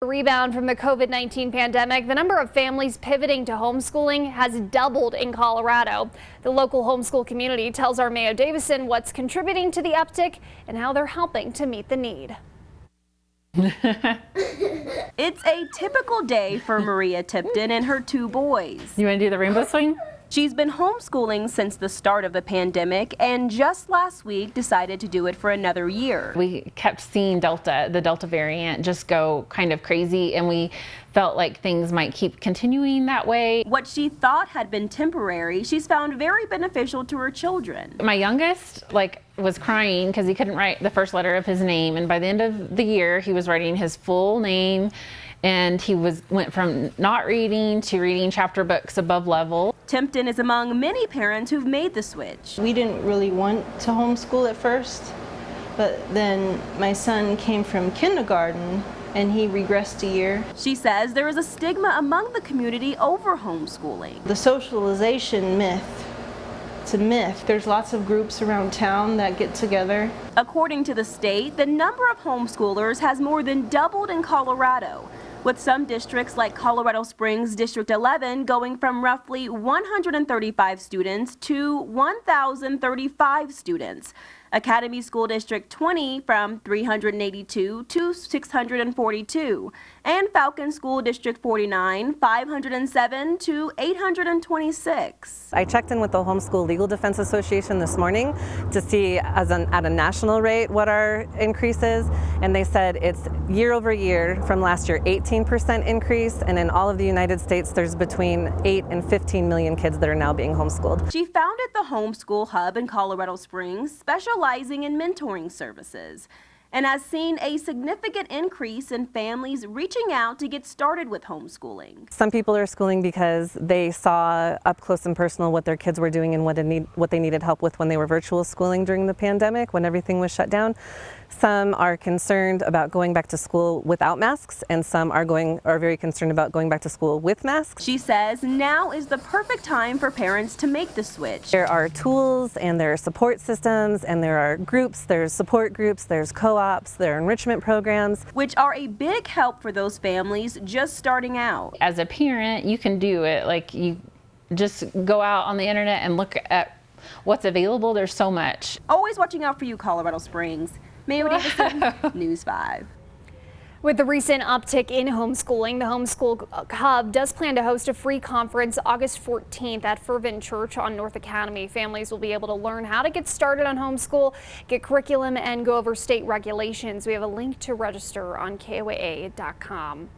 Rebound from the COVID-19 pandemic, the number of families pivoting to homeschooling has doubled in Colorado. The local homeschool community tells our Mayo Davison what's contributing to the uptick and how they're helping to meet the need. It's a typical day for Maria Tipton and her two boys. You want to do the rainbow swing? She's been homeschooling since the start of the pandemic and just last week decided to do it for another year. We kept seeing the Delta variant just go kind of crazy, and we felt like things might keep continuing that way. What she thought had been temporary, she's found very beneficial to her children. My youngest was crying because he couldn't write the first letter of his name, and by the end of the year he was writing his full name, and he went from not reading to reading chapter books above level. Tipton is among many parents who've made the switch. We didn't really want to homeschool at first, but then my son came from kindergarten and he regressed a year. She says there is a stigma among the community over homeschooling. The socialization myth. It's a myth. There's lots of groups around town that get together. According to the state, the number of homeschoolers has more than doubled in Colorado, with some districts like Colorado Springs District 11 going from roughly 135 students to 1,035 students. Academy School District 20 from 382 to 642, and Falcon School District 49, 507 to 826. I checked in with the Homeschool Legal Defense Association this morning to see at a national rate what our increase is, and they said it's year over year from last year 18% increase, and in all of the United States there's between 8 and 15 million kids that are now being homeschooled. She founded the Homeschool Hub in Colorado Springs, specializing in mentoring services, and has seen a significant increase in families reaching out to get started with homeschooling. Some people are schooling because they saw up close and personal what their kids were doing and what they needed help with when they were virtual schooling during the pandemic, when everything was shut down. Some are concerned about going back to school without masks, and some are very concerned about going back to school with masks. She says now is the perfect time for parents to make the switch. There are tools and there are support systems and there are groups, there's support groups, there's co-ops, there are enrichment programs, which are a big help for those families just starting out. As a parent, you can do it. You just go out on the internet and look at what's available. There's so much. Always watching out for you, Colorado Springs. Mayo Davison, News 5. With the recent uptick in homeschooling, the Homeschool Hub does plan to host a free conference August 14th at Fervent Church on North Academy. Families will be able to learn how to get started on homeschool, get curriculum, and go over state regulations. We have a link to register on KOAA.com.